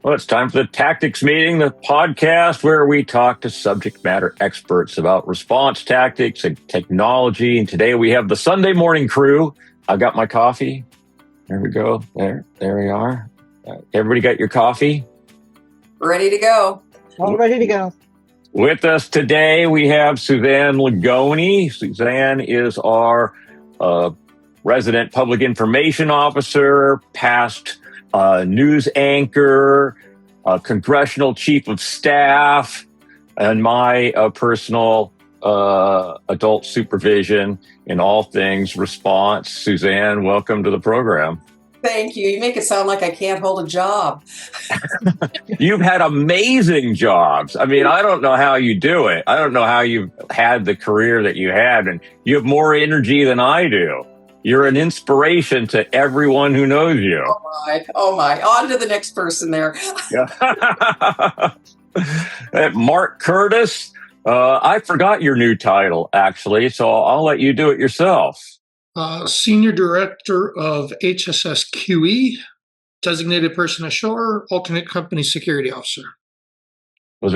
Well, it's time for the Tactics Meeting, the podcast where we talk to subject matter experts about response tactics and technology. And today we have the Sunday morning crew. I've got my coffee. There we go. There we are. Everybody got your coffee? Ready to go. All ready to go. With us today, we have Suzanne Lagoni. Suzanne is our resident public information officer, past news anchor, congressional chief of staff, and my personal adult supervision in all things response. Suzanne, welcome to the program. Thank you. You make it sound like I can't hold a job. You've had amazing jobs. I mean, I don't know how you do it. I don't know how you've had the career that you had, and you have more energy than I do. You're an inspiration to everyone who knows you. Oh my. On to the next person there. Mark Curtis, I forgot your new title, actually, so I'll let you do it yourself. Senior Director of HSSQE, Designated Person Ashore, Alternate Company Security Officer. Those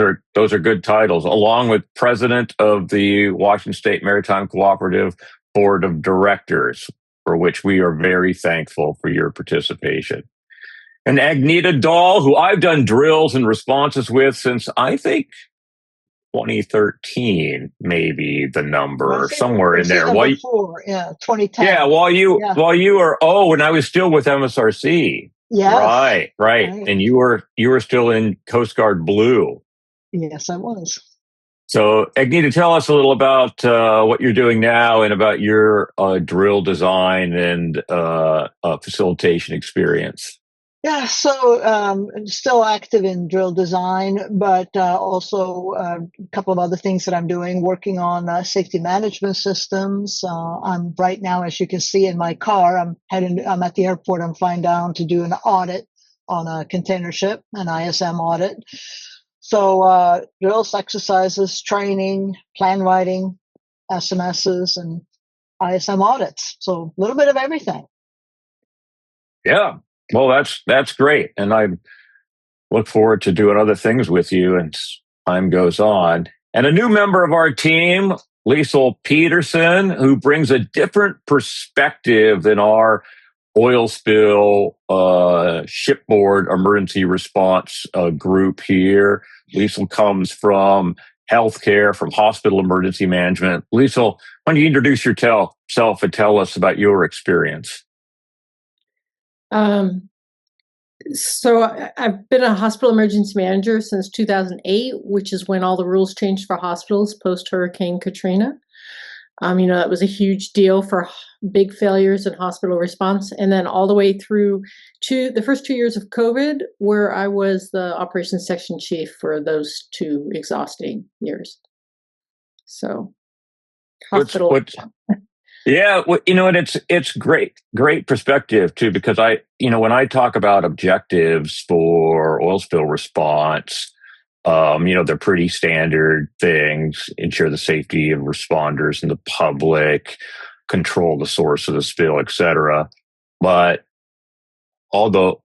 are good titles, along with President of the Washington State Maritime Cooperative Board of Directors, for which we are very thankful for your participation. And Agneta Dahl, who I've done drills and responses with since, I think, 2013, maybe the number, somewhere in there. Before, 2010. Yeah, while you were, when I was still with MSRC. Yes. Right. And you were still in Coast Guard Blue. Yes, I was. So, Agneta, tell us a little about what you're doing now and about your drill design and facilitation experience. Yeah, so still active in drill design, but also a couple of other things that I'm doing, working on safety management systems. I'm right now, as you can see in my car, I'm at the airport. I'm flying down to do an audit on a container ship, an ISM audit. So drills, exercises, training, plan writing, SMSs, and ISM audits. So a little bit of everything. Yeah. Well, that's great. And I look forward to doing other things with you as time goes on. And a new member of our team, Liesl Peterson, who brings a different perspective than our oil spill shipboard emergency response group here. Liesl comes from healthcare, from hospital emergency management. Liesl, why don't you introduce yourself and tell us about your experience? So I've been a hospital emergency manager since 2008, which is when all the rules changed for hospitals post Hurricane Katrina. That was a huge deal for big failures in hospital response. And then all the way through to the first 2 years of COVID, where I was the operations section chief for those 2 exhausting years. So hospital. Yeah, well, it's great perspective too, because when I talk about objectives for oil spill response, they're pretty standard things: ensure the safety of responders and the public, control the source of the spill, etc. But although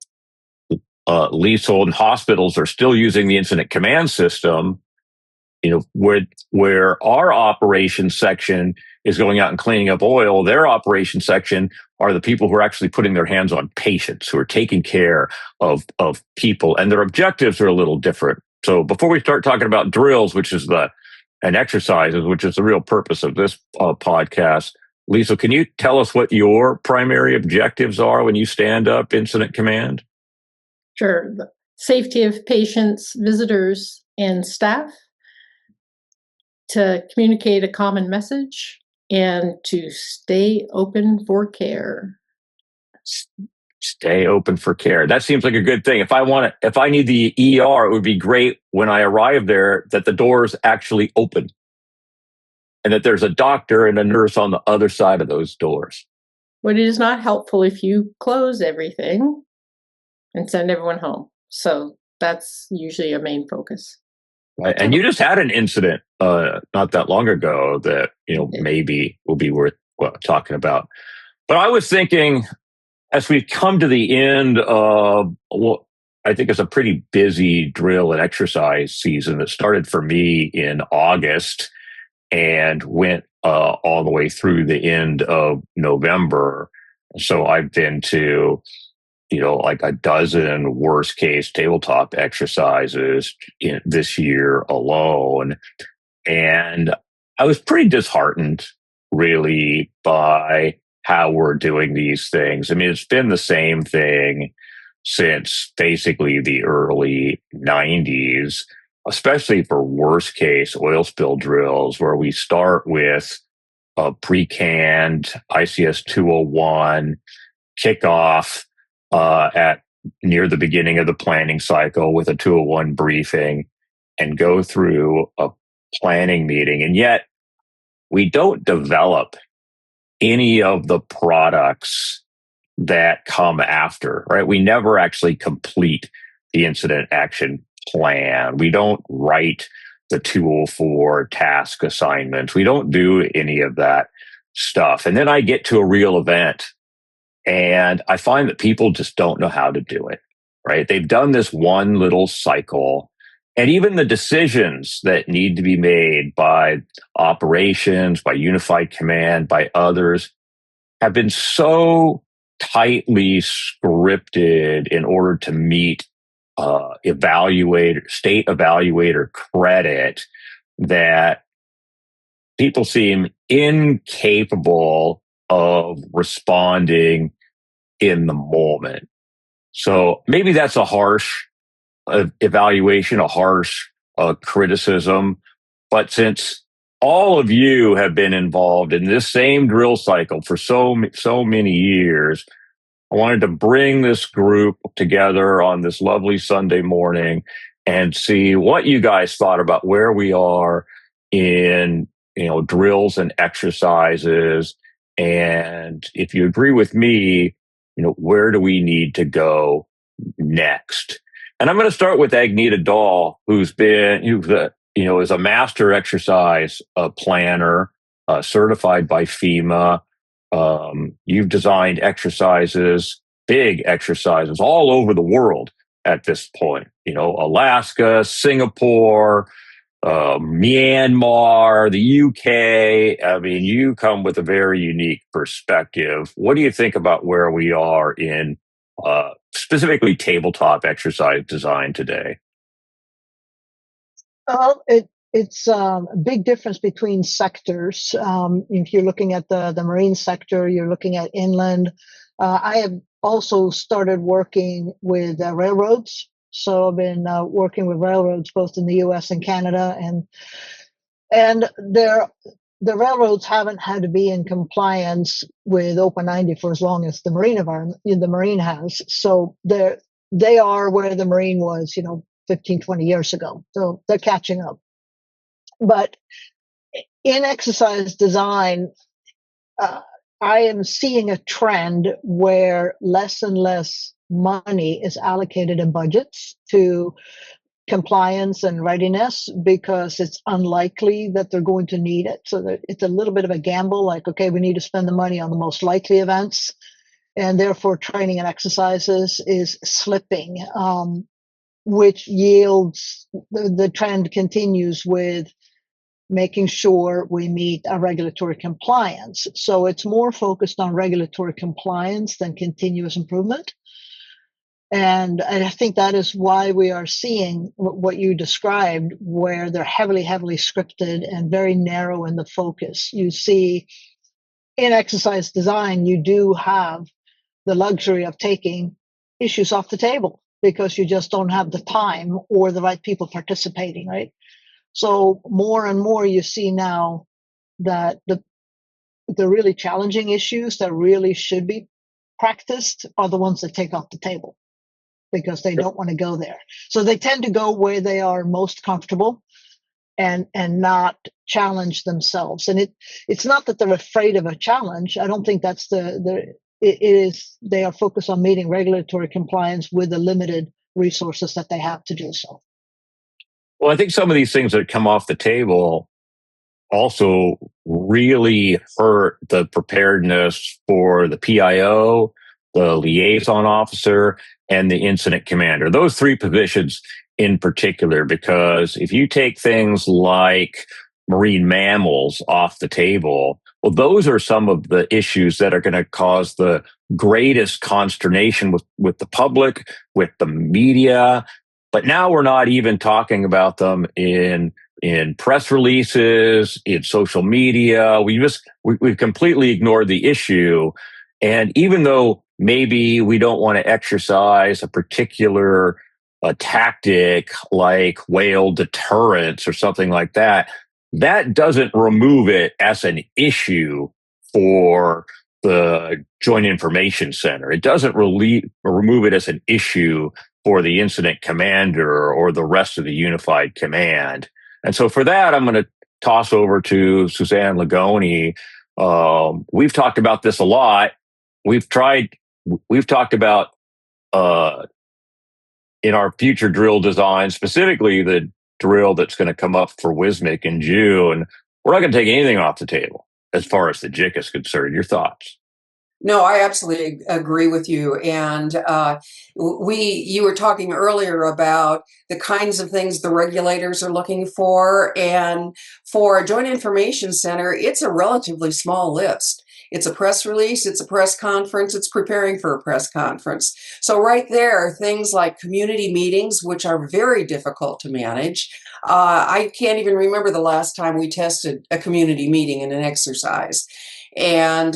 Liesl and hospitals are still using the incident command system, where our operations section is going out and cleaning up oil, their operations section are the people who are actually putting their hands on patients, who are taking care of people, and their objectives are a little different. So before we start talking about drills, and exercises, which is the real purpose of this podcast, Liesl, can you tell us what your primary objectives are when you stand up incident command? Sure. The safety of patients, visitors, and staff, to communicate a common message, and to stay open for care. Stay open for care. That seems like a good thing. If I need the ER, it would be great when I arrive there that the doors actually open and that there's a doctor and a nurse on the other side of those doors. But it is not helpful if you close everything and send everyone home. So that's usually a main focus. Right. And you just had an incident not that long ago that maybe will be worth talking about. But I was thinking, as we come to the end of I think it's a pretty busy drill and exercise season that started for me in August and went all the way through the end of November. So I've been to, like a dozen worst case tabletop exercises this year alone. And I was pretty disheartened, really, by how we're doing these things. I mean, it's been the same thing since basically the early 90s, especially for worst case oil spill drills, where we start with a pre-canned ICS 201 kickoff at near the beginning of the planning cycle with a 201 briefing and go through a planning meeting. And yet we don't develop any of the products that come after, right? We never actually complete the incident action plan. We don't write the tool for task assignments. We don't do any of that stuff. And then I get to a real event and I find that people just don't know how to do it, right? They've done this one little cycle. And even the decisions that need to be made by operations, by unified command, by others have been so tightly scripted in order to meet state evaluator credit that people seem incapable of responding in the moment. So maybe that's a harsh evaluation, a harsh criticism. But since all of you have been involved in this same drill cycle for so many years, I wanted to bring this group together on this lovely Sunday morning and see what you guys thought about where we are in, drills and exercises. And if you agree with me, where do we need to go next? And I'm going to start with Agneta Dahl, who's is a master exercise planner, certified by FEMA. You've designed exercises, big exercises all over the world at this point, Alaska, Singapore, Myanmar, the UK. I mean, you come with a very unique perspective. What do you think about where we are in specifically tabletop exercise design today? Well, it's a big difference between sectors. If you're looking at the marine sector, you're looking at inland. I have also started working with railroads. So I've been working with railroads both in the U.S. and Canada, and the railroads haven't had to be in compliance with Open 90 for as long as the marine has. So they are where the marine was, 15, 20 years ago. So they're catching up. But in exercise design, I am seeing a trend where less and less money is allocated in budgets to compliance and readiness because it's unlikely that they're going to need it. So that it's a little bit of a gamble, like, okay, we need to spend the money on the most likely events. And therefore training and exercises is slipping, which yields the trend continues with making sure we meet our regulatory compliance. So it's more focused on regulatory compliance than continuous improvement. And I think that is why we are seeing what you described, where they're heavily, heavily scripted and very narrow in the focus. You see in exercise design, you do have the luxury of taking issues off the table because you just don't have the time or the right people participating, right? So more and more you see now that the really challenging issues that really should be practiced are the ones that take off the table because they don't want to go there. So they tend to go where they are most comfortable and not challenge themselves. And it's not that they're afraid of a challenge. I don't think that's it is they are focused on meeting regulatory compliance with the limited resources that they have to do so. Well, I think some of these things that come off the table also really hurt the preparedness for the PIO, the liaison officer, and the incident commander. Those three positions in particular, because if you take things like marine mammals off the table, well, those are some of the issues that are going to cause the greatest consternation with the public, with the media. But now we're not even talking about them in press releases, in social media. We've completely ignored the issue. And even though maybe we don't want to exercise a particular tactic like whale deterrence or something like that, that doesn't remove it as an issue for the Joint Information Center. It doesn't remove it as an issue for the incident commander or the rest of the unified command. And so for that, I'm going to toss over to Suzanne Lagoni. We've talked about this a lot. We've talked about in our future drill design, specifically the drill that's going to come up for WSMIC in June. We're not going to take anything off the table as far as the JIC is concerned. Your thoughts? No, I absolutely agree with you. And you were talking earlier about the kinds of things the regulators are looking for. And for a Joint Information Center, it's a relatively small list. It's a press release, it's a press conference, it's preparing for a press conference. So right there, things like community meetings, which are very difficult to manage. I can't even remember the last time we tested a community meeting in an exercise. And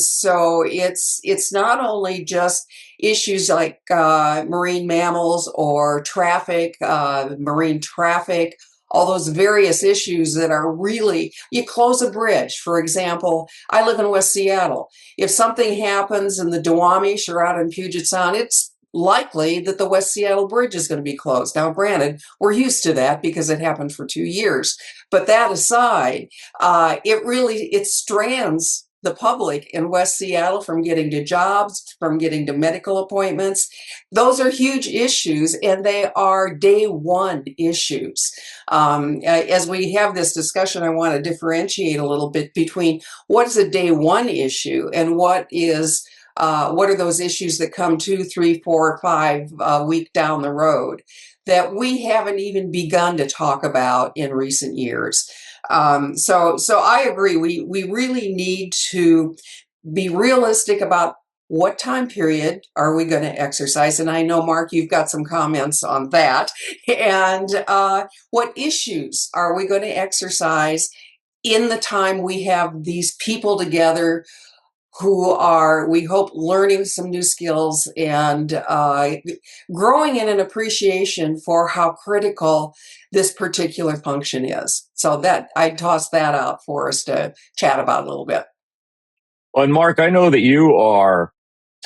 so it's not only just issues like marine mammals or traffic, marine traffic, all those various issues that are really, you close a bridge. For example, I live in West Seattle. If something happens in the Duwamish or out in Puget Sound, it's likely that the West Seattle Bridge is going to be closed. Now, granted, we're used to that because it happened for 2 years. But that aside, it strands the public in West Seattle from getting to jobs, from getting to medical appointments. Those are huge issues, and they are day one issues. As we have this discussion, I want to differentiate a little bit between what is a day one issue and what are those issues that come 2, 3, 4, 5 week down the road that we haven't even begun to talk about in recent years. So I agree. We really need to be realistic about what time period are we going to exercise. And I know, Mark, you've got some comments on that. And what issues are we going to exercise in the time we have these people together who are, we hope, learning some new skills and growing in an appreciation for how critical this particular function is. So that I tossed that out for us to chat about a little bit. Well, and Mark, I know that you are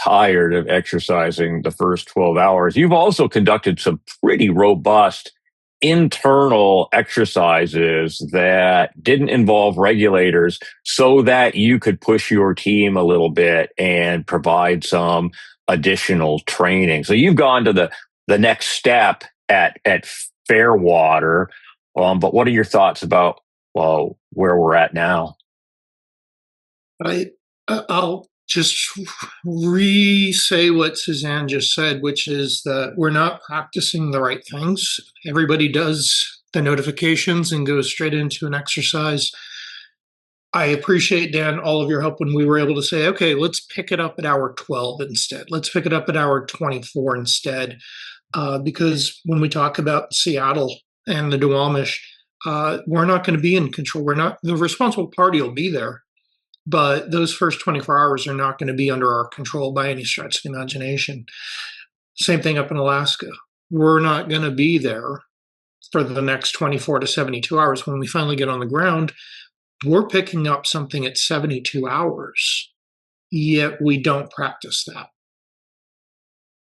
tired of exercising the first 12 hours. You've also conducted some pretty robust internal exercises that didn't involve regulators so that you could push your team a little bit and provide some additional training. So you've gone to the next step at Fairwater. But what are your thoughts about where we're at now? I'll just re-say what Suzanne just said, which is that we're not practicing the right things. Everybody does the notifications and goes straight into an exercise. I appreciate, Dan, all of your help when we were able to say, okay, let's pick it up at hour 12 instead. Let's pick it up at hour 24 instead. Because when we talk about Seattle and the Duwamish, we're not going to be in control. The responsible party will be there. But those first 24 hours are not going to be under our control by any stretch of the imagination. Same thing up in Alaska. We're not going to be there for the next 24 to 72 hours. When we finally get on the ground, we're picking up something at 72 hours, yet we don't practice that.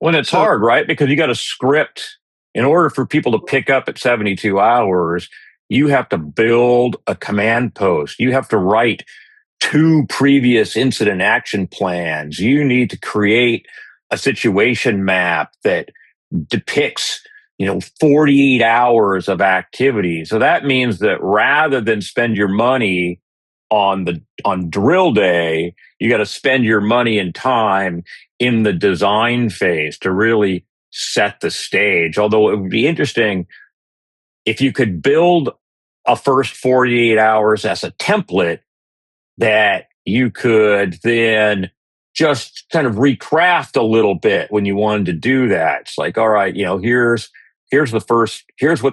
When it's hard, right? Because you got a script. In order for people to pick up at 72 hours, you have to build a command post. You have to write 2 previous incident action plans. You need to create a situation map that depicts, 48 hours of activity. So that means that rather than spend your money on drill day, you got to spend your money and time in the design phase to really set the stage. Although it would be interesting if you could build a first 48 hours as a template that you could then just kind of recraft a little bit when you wanted to do that. It's like, all right, here's what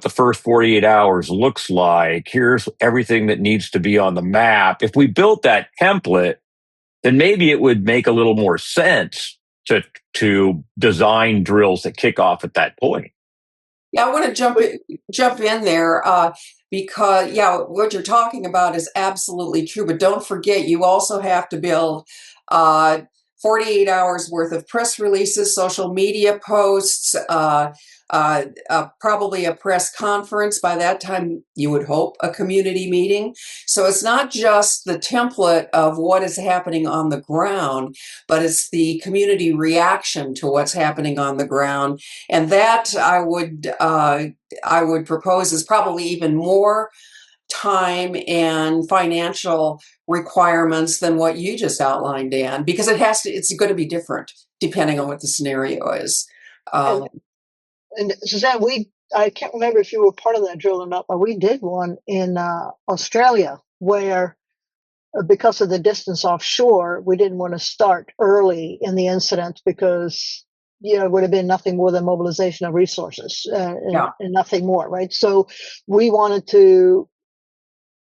the first 48 hours looks like. Here's everything that needs to be on the map. If we built that template, then maybe it would make a little more sense to design drills that kick off at that point. Yeah, I want to jump in there because what you're talking about is absolutely true. But don't forget, you also have to build 48 hours worth of press releases, social media posts, probably a press conference. By that time, you would hope a community meeting. So it's not just the template of what is happening on the ground, but it's the community reaction to what's happening on the ground. And that I would propose is probably even more time and financial requirements than what you just outlined, Dan, because it's going to be different depending on what the scenario is. And Suzanne, I can't remember if you were part of that drill or not, but we did one in Australia where, because of the distance offshore, we didn't want to start early in the incident because it would have been nothing more than mobilization of resources and nothing more, right? So we wanted to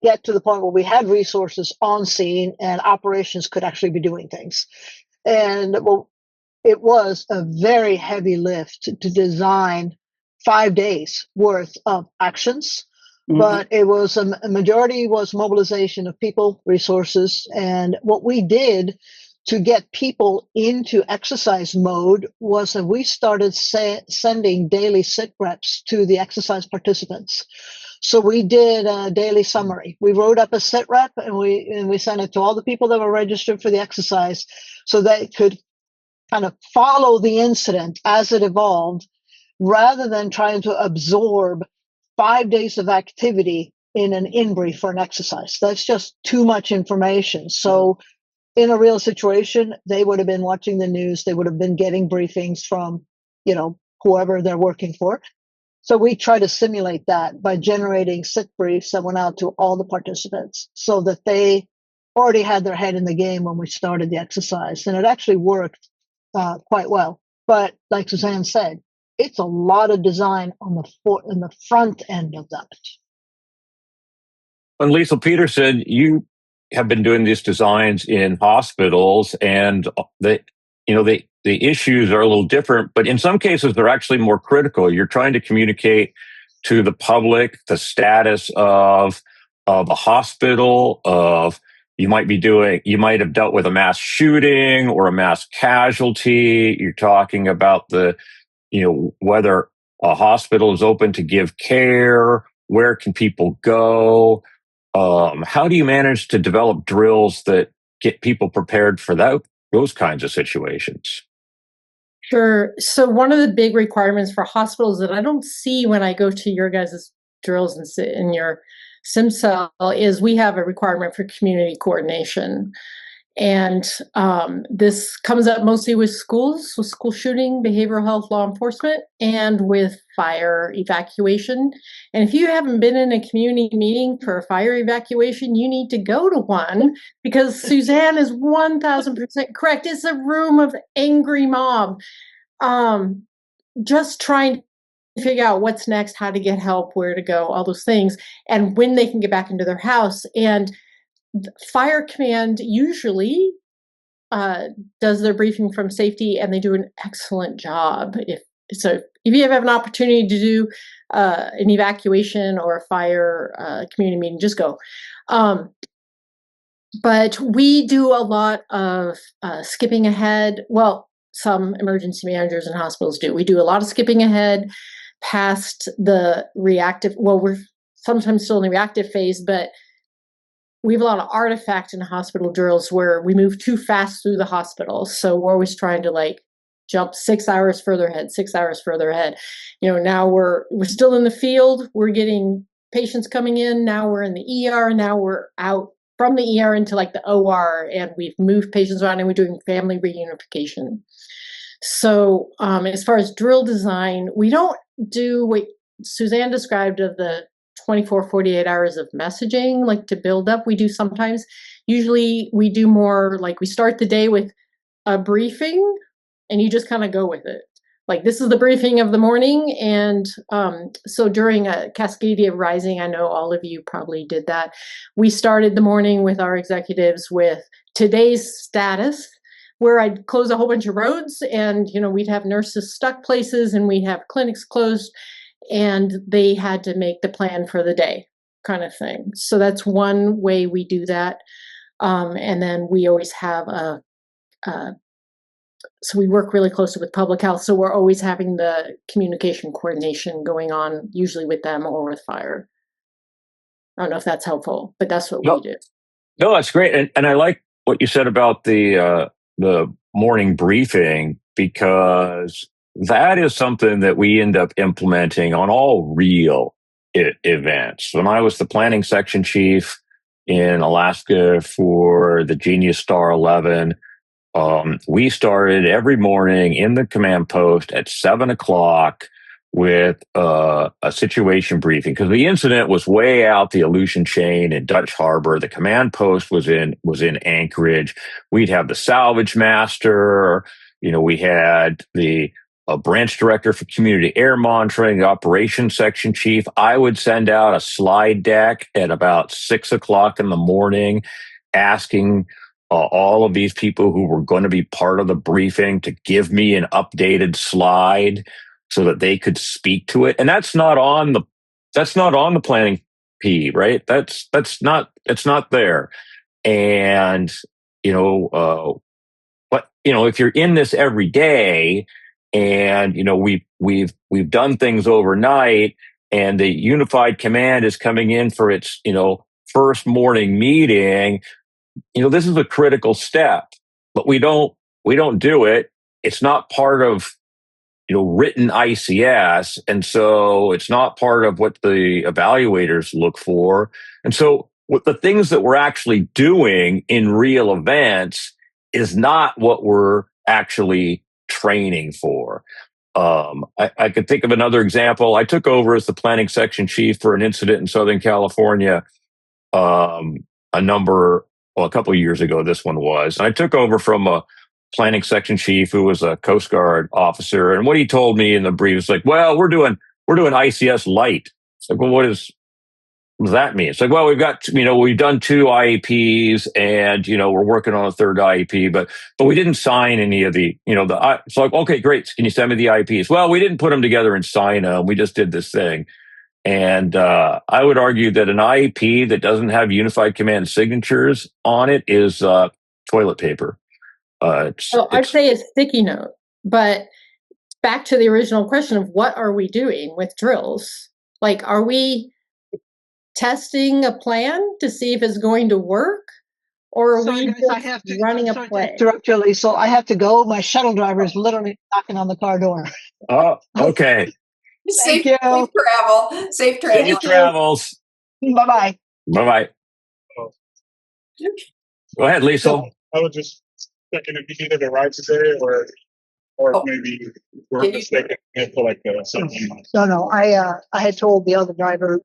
get to the point where we had resources on scene and operations could actually be doing things. And it was a very heavy lift to design 5 days worth of actions, but it was a majority was mobilization of people, resources. And what we did to get people into exercise mode was that we started sending daily sit reps to the exercise participants. So we did a daily summary. We wrote up a sit rep and we sent it to all the people that were registered for the exercise so they could kind of follow the incident as it evolved rather than trying to absorb 5 days of activity in an in-brief for an exercise. That's just too much information. So in a real situation, they would have been watching the news. They would have been getting briefings from, whoever they're working for. So we try to simulate that by generating sit briefs that went out to all the participants so that they already had their head in the game when we started the exercise. And it actually worked quite well. But like Suzanne said, it's a lot of design in the front end of that. And Liesl Peterson, you have been doing these designs in hospitals, and the issues are a little different, but in some cases they're actually more critical. You're trying to communicate to the public the status of a hospital, you might have dealt with a mass shooting or a mass casualty. You're talking about whether a hospital is open to give care, where can people go? How do you manage to develop drills that get people prepared for those kinds of situations? Sure. So one of the big requirements for hospitals that I don't see when I go to your guys' drills and sit in your sim cell is we have a requirement for community coordination. And this comes up mostly with schools, with school shooting, behavioral health, law enforcement, and with fire evacuation. And if you haven't been in a community meeting for a fire evacuation, you need to go to one because Suzanne is 1000% correct. It's a room of angry mob, just trying to figure out what's next, how to get help, where to go, all those things, and when they can get back into their house. And Fire Command usually does their briefing from safety, and they do an excellent job. If you have an opportunity to do an evacuation or a fire community meeting, just go. But we do a lot of skipping ahead. Well, some emergency managers and hospitals do. We do a lot of skipping ahead past the reactive. Well, we're sometimes still in the reactive phase, but we have a lot of artifact in hospital drills where we move too fast through the hospital. So we're always trying to jump 6 hours further ahead, 6 hours further ahead. Now we're still in the field. We're getting patients coming in. Now we're in the ER. Now we're out from the ER into like the OR, and we've moved patients around, and we're doing family reunification. So as far as drill design, we don't do what Suzanne described of the 24, 48 hours of messaging, like to build up. We do sometimes. Usually we do more like we start the day with a briefing and you just kind of go with it. Like, this is the briefing of the morning. And so during a Cascadia Rising, I know all of you probably did that. We started the morning with our executives with today's status, where I'd close a whole bunch of roads and, we'd have nurses stuck places and we'd have clinics closed, and they had to make the plan for the day kind of thing. So that's one way we do that. And then we always have so we work really closely with public health. So we're always having the communication coordination going on, usually with them or with fire. I don't know if that's helpful, but that's what we do. No, that's great. And I like what you said about the morning briefing, because that is something that we end up implementing on all real events. When I was the planning section chief in Alaska for the Genius Star 11, we started every morning in the command post at 7:00 with a situation briefing, because the incident was way out the Aleutian chain in Dutch Harbor. The command post was in Anchorage. We'd have the salvage master. We had the branch director for community air monitoring, the operations section chief. I would send out a slide deck at about 6:00 in the morning, asking all of these people who were going to be part of the briefing to give me an updated slide so that they could speak to it. And that's not on the planning P, right? It's not there. And, but if you're in this every day, and, we've done things overnight, and the unified command is coming in for its, first morning meeting, this is a critical step, but we don't do it. It's not part of, written ICS. And so it's not part of what the evaluators look for. And so what the things that we're actually doing in real events is not what we're actually training for. I could think of another example. I took over as the planning section chief for an incident in Southern California, a couple of years ago, this one was. And I took over from a planning section chief who was a Coast Guard officer. And what he told me in the brief is like, well, we're doing ICS light. It's like, well, what does that mean? It's like, well, we've done 2 IEPs, and, we're working on a 3rd IEP, but we didn't sign any of the, it's like, okay, great. Can you send me the IEPs? Well, we didn't put them together and sign them. We just did this thing. And I would argue that an IEP that doesn't have unified command signatures on it is toilet paper. I'd say a sticky note, but back to the original question of what are we doing with drills? Like, are we testing a plan to see if it's going to work? Or are we running a play? Interrupt you, Liesl. I have to go. My shuttle driver is literally knocking on the car door. Oh, okay. Safe travel. Safe travels. Bye-bye. Bye-bye. Go ahead, Liesl. I was just checking if you needed a ride today, or maybe we're mistaken for like something. No. I had told the other driver.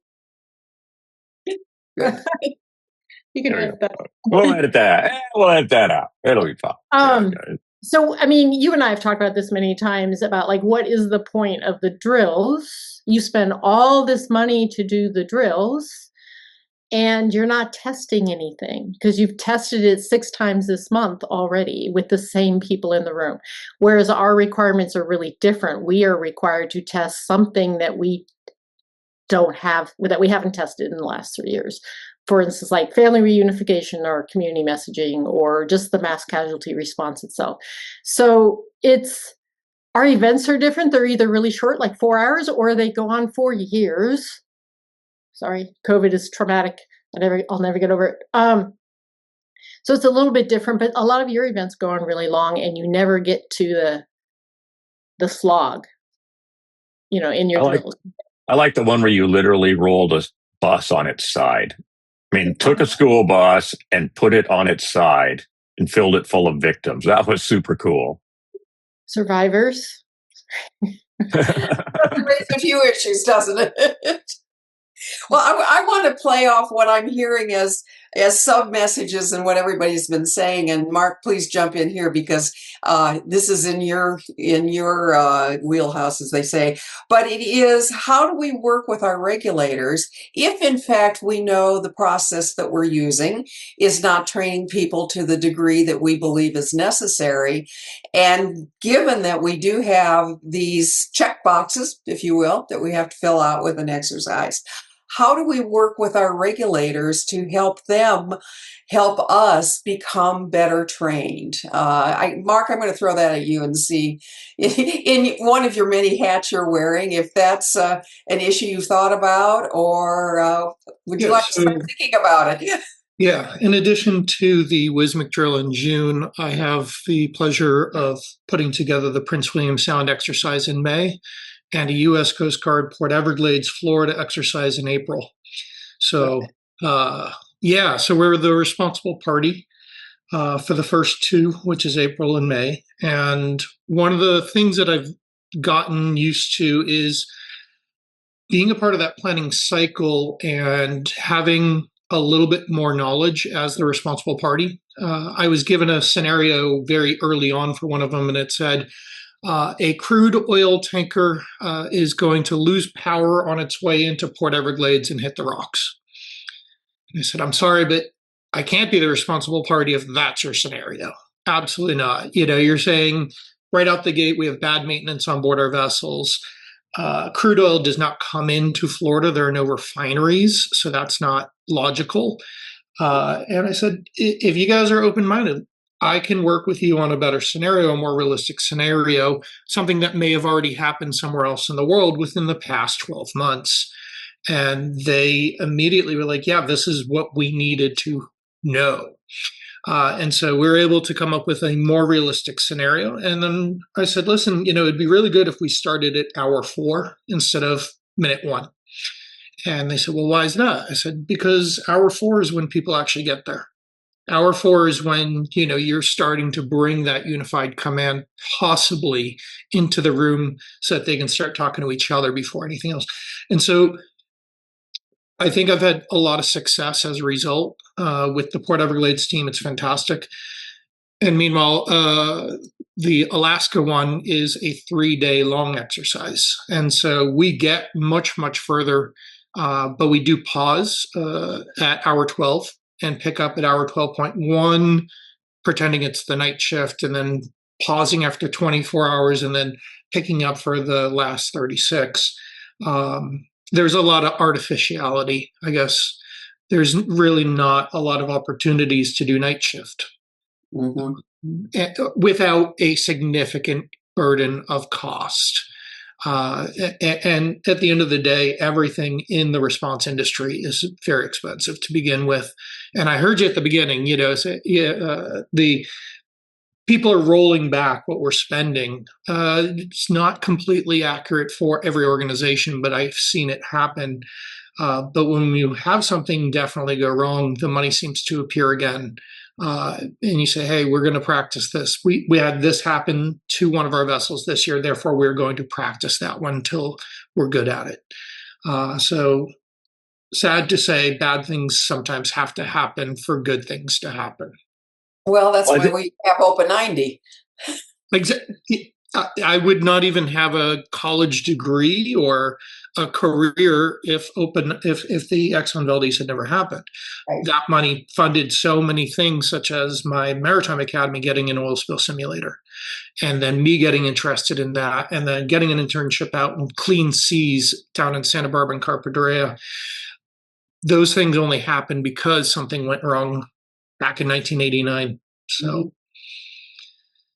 You can edit that. We'll edit that. We'll edit that out. It'll be fine. So, I mean, you and I have talked about this many times about like, what is the point of the drills? You spend all this money to do the drills, and you're not testing anything because you've tested it 6 times this month already with the same people in the room. Whereas our requirements are really different. We are required to test something that we haven't tested in the last 3 years. For instance, like family reunification or community messaging or just the mass casualty response itself. So our events are different. They're either really short, like 4 hours, or they go on 4 years. Sorry, COVID is traumatic. I'll never get over it. So it's a little bit different, but a lot of your events go on really long, and you never get to the slog, in your drills. I like the one where you literally rolled a bus on its side. I mean, took a school bus and put it on its side and filled it full of victims. That was super cool. Survivors. That raises a few issues, doesn't it? Well, I want to play off what I'm hearing as sub messages and what everybody's been saying. And Mark, please jump in here because this is in your wheelhouse, as they say. But it is, how do we work with our regulators if, in fact, we know the process that we're using is not training people to the degree that we believe is necessary? And given that we do have these check boxes, if you will, that we have to fill out with an exercise, how do we work with our regulators to help them help us become better trained? Mark, I'm going to throw that at you and see in one of your many hats you're wearing, if that's an issue you've thought about, or would you like to start thinking about it? Yeah. In addition to the WSMIC drill in June, I have the pleasure of putting together the Prince William Sound exercise in May and a U.S. Coast Guard Port Everglades, Florida exercise in April. So, so we're the responsible party for the first two, which is April and May. And one of the things that I've gotten used to is being a part of that planning cycle and having a little bit more knowledge as the responsible party. I was given a scenario very early on for one of them, and it said, a crude oil tanker is going to lose power on its way into Port Everglades and hit the rocks. And I said, I'm sorry, but I can't be the responsible party if that's your scenario. Absolutely not. You're saying right out the gate, we have bad maintenance on board our vessels. Crude oil does not come into Florida. There are no refineries, so that's not logical. And I said, if you guys are open-minded, I can work with you on a better scenario, a more realistic scenario, something that may have already happened somewhere else in the world within the past 12 months. And they immediately were like, yeah, this is what we needed to know. And so we were able to come up with a more realistic scenario. And then I said, listen, it'd be really good if we started at hour 4 instead of minute 1. And they said, well, why is that? I said, because hour 4 is when people actually get there. Hour 4 is when, you're starting to bring that unified command possibly into the room so that they can start talking to each other before anything else. And so I think I've had a lot of success as a result with the Port Everglades team. It's fantastic. And meanwhile, the Alaska one is a 3-day long exercise. And so we get much, much further, but we do pause at hour 12 and pick up at hour 12.1, pretending it's the night shift, and then pausing after 24 hours and then picking up for the last 36. There's a lot of artificiality, I guess. There's really not a lot of opportunities to do night shift without a significant burden of cost. And at the end of the day, everything in the response industry is very expensive to begin with. And I heard you at the beginning, the people are rolling back what we're spending. It's not completely accurate for every organization, but I've seen it happen. But when you have something definitely go wrong, the money seems to appear again. And you say, hey, we're going to practice this. We had this happen to one of our vessels this year. Therefore, we're going to practice that one until we're good at it. So sad to say, bad things sometimes have to happen for good things to happen. Well, that's why we have Open 90. Exactly. I would not even have a college degree or a career if the Exxon Valdez had never happened. Right. That money funded so many things, such as my Maritime Academy getting an oil spill simulator, and then me getting interested in that, and then getting an internship out in clean seas down in Santa Barbara and Carpentaria. Those things only happened because something went wrong back in 1989. So.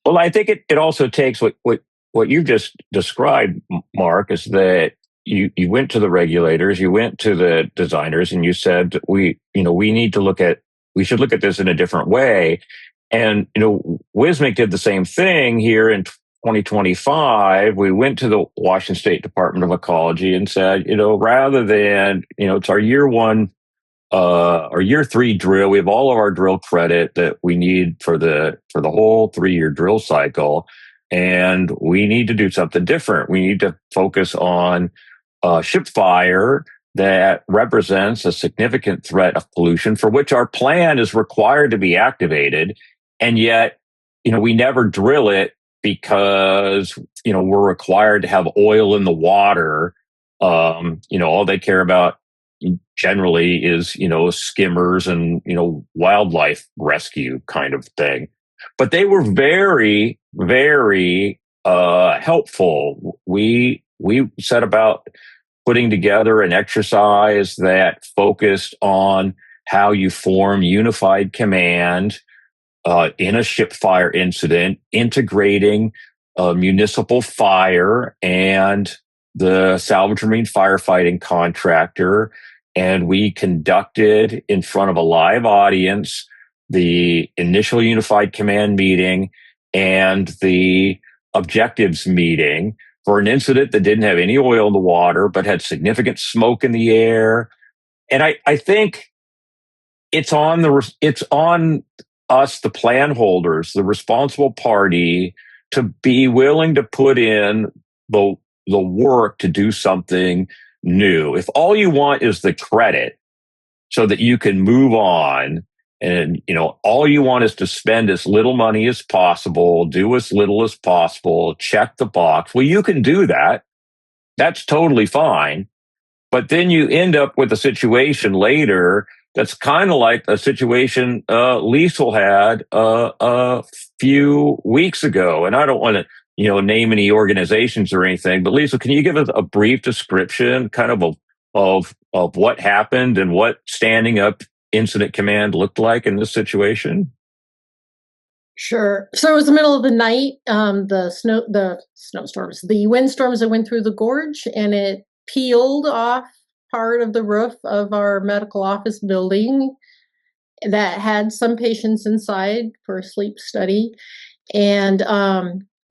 Well, I think it also takes what you just described, Mark, is that you went to the regulators, you went to the designers, and you said we should look at this in a different way. And WSMIC did the same thing here in 2025. We went to the Washington State Department of Ecology and said, rather than it's our year 1 our year 3 drill. We have all of our drill credit that we need for the whole 3-year drill cycle, and we need to do something different. We need to focus on ship fire that represents a significant threat of pollution for which our plan is required to be activated, and yet we never drill it because we're required to have oil in the water. All they care about generally is skimmers and wildlife rescue kind of thing. But they were very, very helpful. We set about putting together an exercise that focused on how you form unified command in a ship fire incident, integrating municipal fire and the salvage marine firefighting contractor. And we conducted in front of a live audience the initial unified command meeting and the objectives meeting for an incident that didn't have any oil in the water, but had significant smoke in the air. And I think it's on us, the plan holders, the responsible party, to be willing to put in the work to do something new. If all you want is the credit so that you can move on, and all you want is to spend as little money as possible, do as little as possible, check the box, well, you can do that. That's totally fine. But then you end up with a situation later that's kind of like a situation Liesl had a few weeks ago. And I don't want to name any organizations or anything, but Liesl, can you give us a brief description kind of what happened and what standing up incident command looked like in this situation? Sure. So it was the middle of the night. The snowstorms, the windstorms that went through the gorge, and it peeled off part of the roof of our medical office building that had some patients inside for a sleep study. And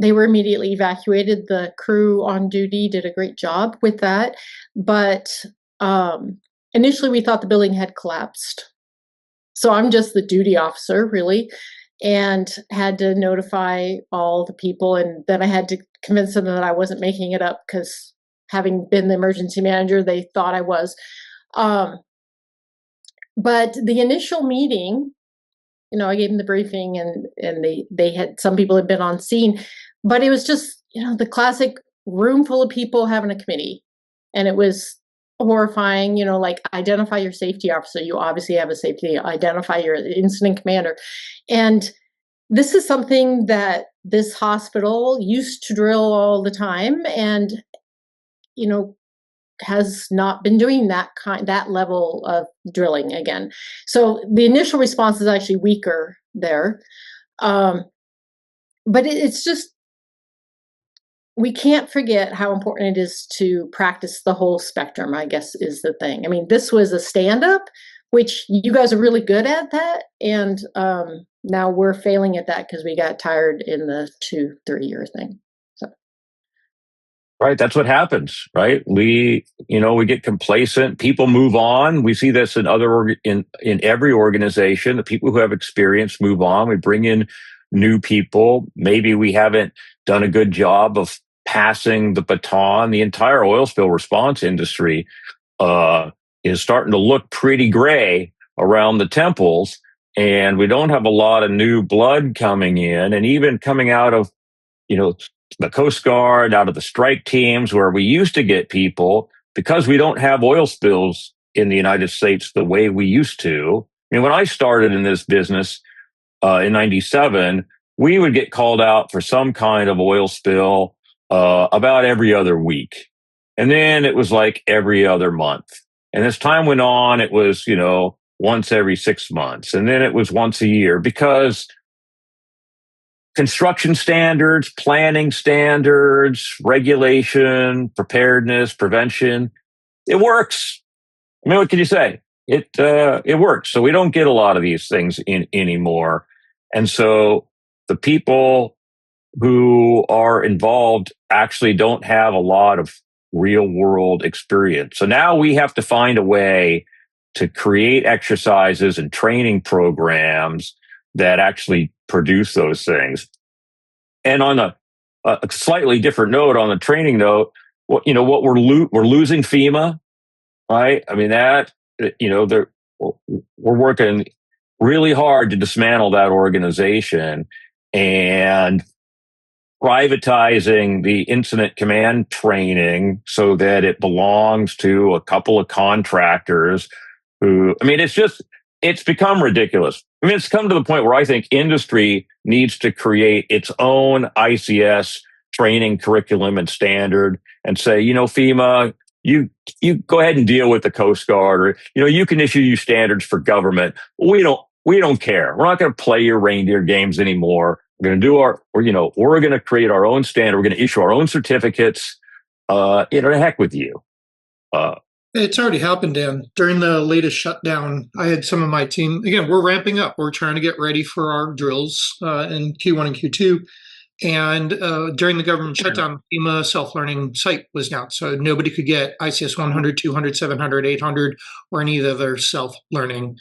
they were immediately evacuated. The crew on duty did a great job with that. But initially we thought the building had collapsed. So I'm just the duty officer, really, and had to notify all the people. And then I had to convince them that I wasn't making it up, because having been the emergency manager, they thought I was. But the initial meeting, I gave them the briefing, and they had, some people had been on scene, but it was just, the classic room full of people having a committee. And it was horrifying, like, identify your safety officer. You obviously have a safety, identify your incident commander. And this is something that this hospital used to drill all the time, and, has not been doing that level of drilling again. So the initial response is actually weaker there. But it's just, we can't forget how important it is to practice the whole spectrum, I guess, is the thing. I mean, this was a stand-up, which you guys are really good at that. And now we're failing at that because we got tired in the 2-3 year thing. Right. That's what happens, right? We get complacent. People move on. We see this in in every organization. The people who have experience move on. We bring in new people. Maybe we haven't done a good job of passing the baton. The entire oil spill response industry is starting to look pretty gray around the temples, and we don't have a lot of new blood coming in, and even coming out of the Coast Guard, out of the strike teams, where we used to get people, because we don't have oil spills in the United States the way we used to. When I started in this business in 97, we would get called out for some kind of oil spill about every other week. And then it was like every other month. And as time went on, it was, once every 6 months. And then it was once a year, because construction standards, planning standards, regulation, preparedness, prevention, it works. I mean, what can you say? It works. So we don't get a lot of these things anymore. And so the people who are involved actually don't have a lot of real world experience. So now we have to find a way to create exercises and training programs that actually produce those things. And on a slightly different note, on the training note, what we're losing FEMA, right? I mean we're working really hard to dismantle that organization and privatizing the incident command training so that it belongs to a couple of contractors who, I mean, it's become ridiculous. I mean, it's come to the point where I think industry needs to create its own ICS training curriculum and standard and say, FEMA, you go ahead and deal with the Coast Guard, or, you can issue you standards for government. We don't care. We're not going to play your reindeer games anymore. We're going to do we're going to create our own standard. We're going to issue our own certificates. To heck with you. It's already happened, Dan. During the latest shutdown, I had some of my team, again, we're ramping up. We're trying to get ready for our drills in Q1 and Q2. And during the government shutdown, FEMA self-learning site was down. So nobody could get ICS 100, 200, 700, 800, or any of their self-learning.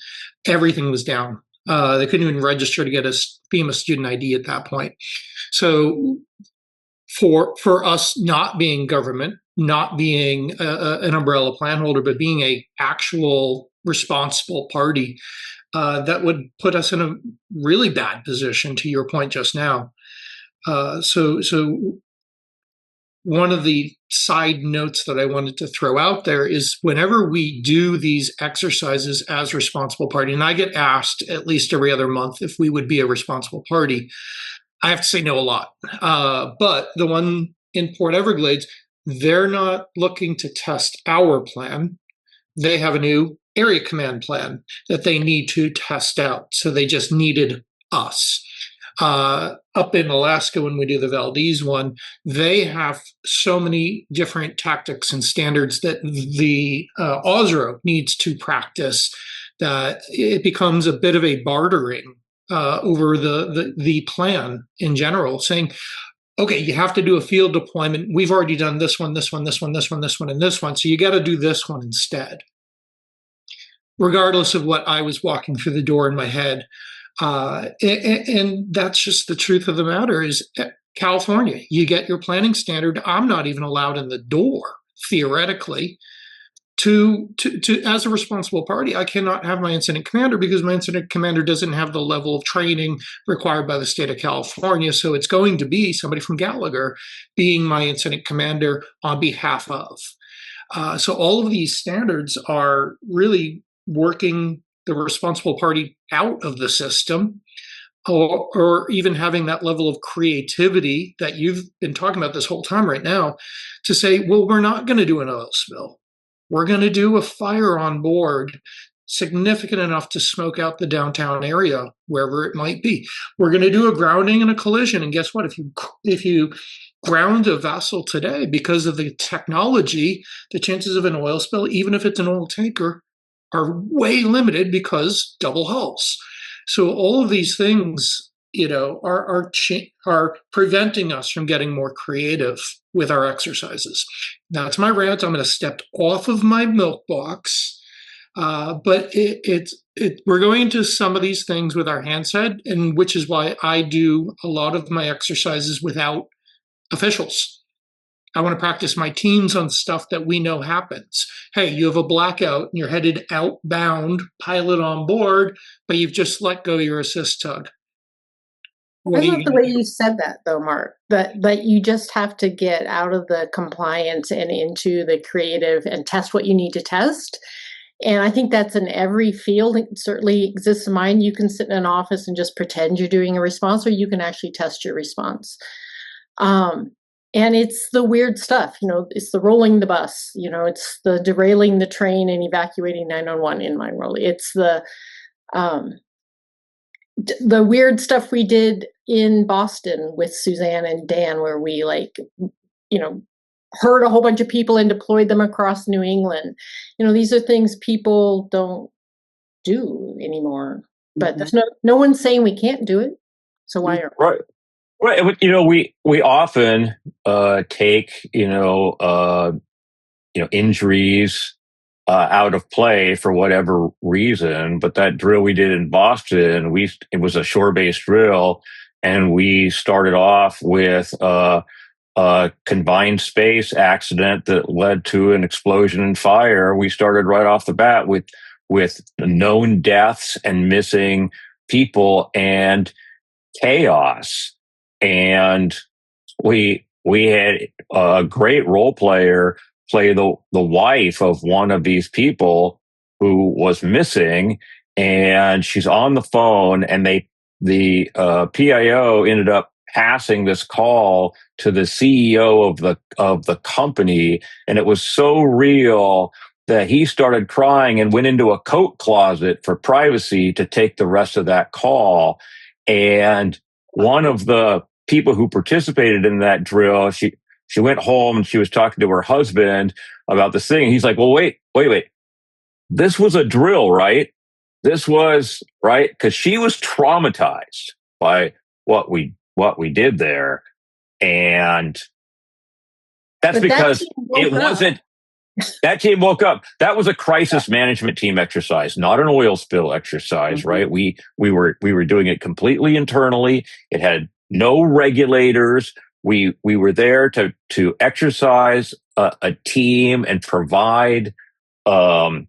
Everything was down. They couldn't even register to get a FEMA student ID at that point. So for us not being government, not being an umbrella plan holder, but being a actual responsible party, that would put us in a really bad position, to your point just now. So one of the side notes that I wanted to throw out there is whenever we do these exercises as responsible party, and I get asked at least every other month if we would be a responsible party, I have to say no a lot. But the one in Port Everglades, they're not looking to test our plan. They have a new area command plan that they need to test out. So they just needed us. Up in Alaska, when we do the Valdez one, they have so many different tactics and standards that the OSRO needs to practice that it becomes a bit of a bartering over the plan in general, saying, okay, you have to do a field deployment. We've already done this one, this one, this one, this one, this one, and this one. So you got to do this one instead. Regardless of what I was walking through the door in my head. And that's just the truth of the matter is California, you get your planning standard. I'm not even allowed in the door, theoretically, to as a responsible party. I cannot have my incident commander because my incident commander doesn't have the level of training required by the state of California. So it's going to be somebody from Gallagher being my incident commander on behalf of. So all of these standards are really working the responsible party out of the system, or even having that level of creativity that you've been talking about this whole time right now to say, well, we're not going to do an oil spill. We're going to do a fire on board significant enough to smoke out the downtown area, wherever it might be. We're going to do a grounding and a collision. And guess what? If you ground a vessel today, because of the technology, the chances of an oil spill, even if it's an oil tanker, are way limited because double hulls. So all of these things, are preventing us from getting more creative with our exercises. Now, it's my rant. I'm going to step off of my milk box, but we're going into some of these things with our hands ahead, and which is why I do a lot of my exercises without officials. I want to practice my teams on stuff that we know happens. Hey, you have a blackout and you're headed outbound, pilot on board, but you've just let go your assist tug. I love the way you said that, though, Mark, that you just have to get out of the compliance and into the creative and test what you need to test. And I think that's in every field. It certainly exists in mine. You can sit in an office and just pretend you're doing a response, or you can actually test your response. And it's the weird stuff, it's the rolling the bus, it's the derailing the train and evacuating 911 in my world. It's the weird stuff we did in Boston with Suzanne and Dan, where we heard a whole bunch of people and deployed them across New England. These are things people don't do anymore, but there's no one's saying we can't do it. So why are we? Right. Right. We often take injuries out of play for whatever reason. But that drill we did in Boston, it was a shore-based drill, and we started off with a confined space accident that led to an explosion and fire. We started right off the bat with known deaths and missing people and chaos. And we had a great role player play the wife of one of these people who was missing, and she's on the phone, and the PIO ended up passing this call to the CEO of the company, and it was so real that he started crying and went into a coat closet for privacy to take the rest of that call. And one of the people who participated in that drill, she went home and she was talking to her husband about this thing. And he's like, well, wait. This was a drill, right? This was right. Cause she was traumatized by what we did there. And that's because it wasn't, that team woke up. That was a crisis management team exercise, not an oil spill exercise, right? We were doing it completely internally. It had no regulators. We were there to exercise a team and provide some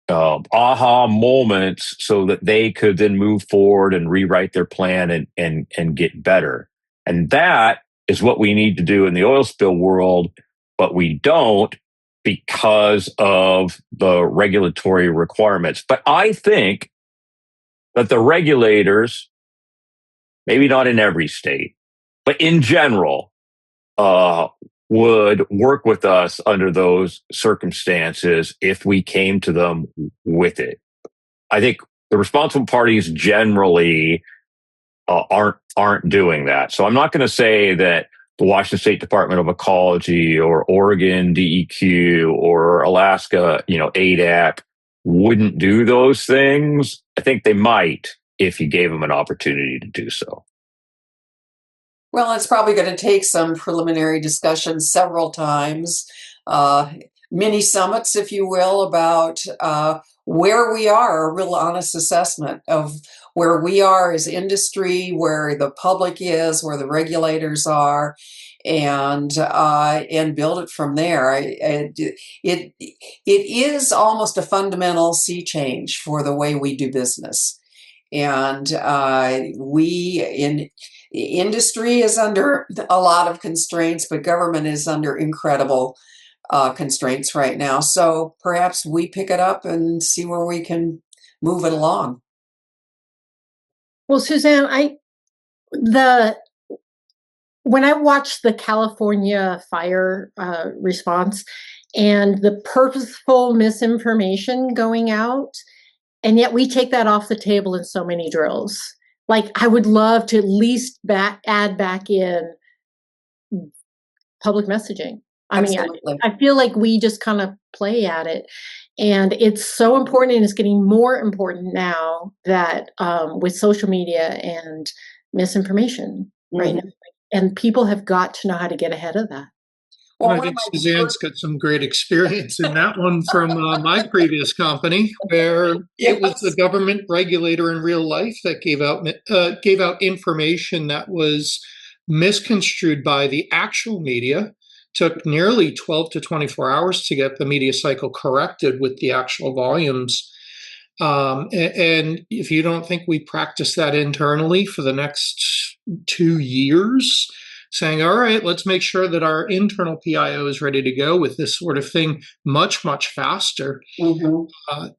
aha moments so that they could then move forward and rewrite their plan and get better. And that is what we need to do in the oil spill world, but we don't because of the regulatory requirements. But I think that the regulators, maybe not in every state, but in general, would work with us under those circumstances if we came to them with it. I think the responsible parties generally aren't doing that. So I'm not going to say that the Washington State Department of Ecology or Oregon DEQ or Alaska, ADAC wouldn't do those things. I think they might if you gave them an opportunity to do so. Well, it's probably going to take some preliminary discussions several times, mini summits, if you will, about where we are, a real honest assessment of where we are as industry, where the public is, where the regulators are, and build it from there. It is almost a fundamental sea change for the way we do business, and industry is under a lot of constraints, but government is under incredible constraints right now. So perhaps we pick it up and see where we can move it along. Well, Suzanne, when I watched the California fire response and the purposeful misinformation going out, and yet we take that off the table in so many drills. Like, I would love to at least add back in public messaging. I feel like we just kind of play at it. And it's so important, and it's getting more important now that with social media and misinformation right now. And people have got to know how to get ahead of that. Well, I think Suzanne's got some great experience in that one from my previous company, where it was the government regulator in real life that gave out information that was misconstrued by the actual media. Took nearly 12 to 24 hours to get the media cycle corrected with the actual volumes. And if you don't think we practice that internally for the next 2 years, saying, all right, let's make sure that our internal PIO is ready to go with this sort of thing much, much faster. And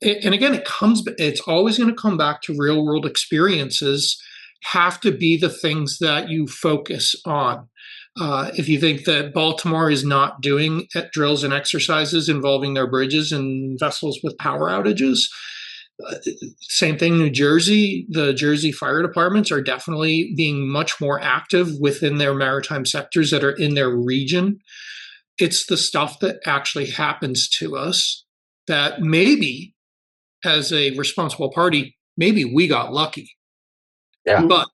again, it's always going to come back to real world experiences have to be the things that you focus on. If you think that Baltimore is not doing drills and exercises involving their bridges and vessels with power outages, same thing, New Jersey. The Jersey fire departments are definitely being much more active within their maritime sectors that are in their region. It's the stuff that actually happens to us that maybe, as a responsible party, maybe we got lucky. Yeah. But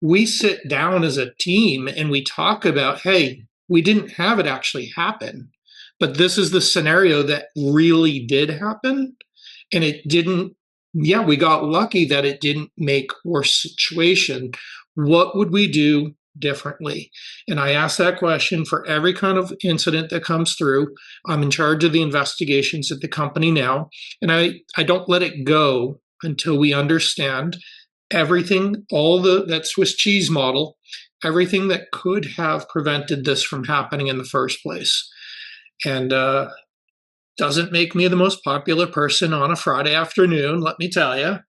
we sit down as a team and we talk about, hey, we didn't have it actually happen, But this is the scenario that really did happen. And it didn't, yeah, we got lucky that it didn't make worse situation. What would we do differently? And I ask that question for every kind of incident that comes through. I'm in charge of the investigations at the company now, and I don't let it go until we understand everything, that Swiss cheese model, everything that could have prevented this from happening in the first place. And doesn't make me the most popular person on a Friday afternoon, let me tell you,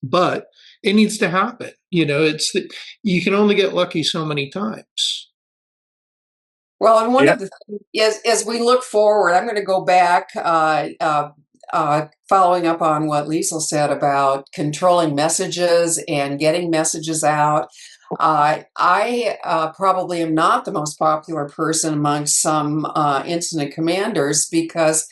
but it needs to happen. You can only get lucky so many times. Well, and one of the things, as we look forward, I'm going to go back, following up on what Liesl said about controlling messages and getting messages out. I probably am not the most popular person amongst some incident commanders because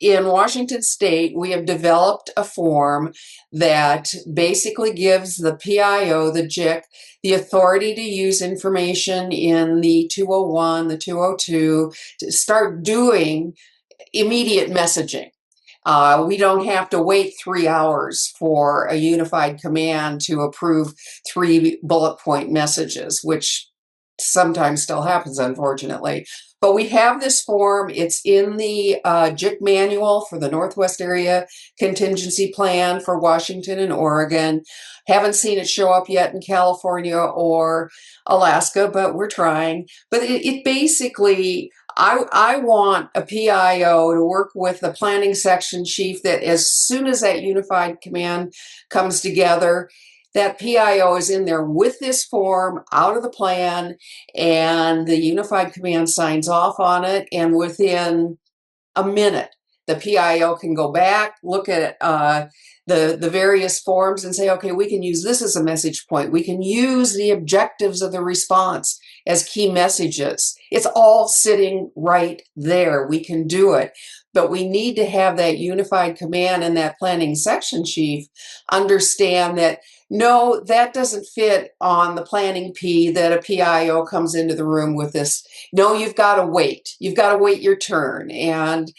in Washington State, we have developed a form that basically gives the PIO, the JIC, the authority to use information in the 201, the 202, to start doing immediate messaging. We don't have to wait 3 hours for a unified command to approve 3 bullet point messages, which sometimes still happens, unfortunately. But we have this form. It's in the JIC manual for the Northwest Area Contingency Plan for Washington and Oregon. Haven't seen it show up yet in California or Alaska, but we're trying. But it basically, I want a PIO to work with the planning section chief that as soon as that unified command comes together, that PIO is in there with this form out of the plan, and the unified command signs off on it. And within a minute, the PIO can go back, look at the various forms and say, okay, we can use this as a message point. We can use the objectives of the response as key messages. It's all sitting right there. We can do it. But we need to have that unified command and that planning section chief understand that, no, that doesn't fit on the planning P that a PIO comes into the room with this. No, you've got to wait. You've got to wait your turn. And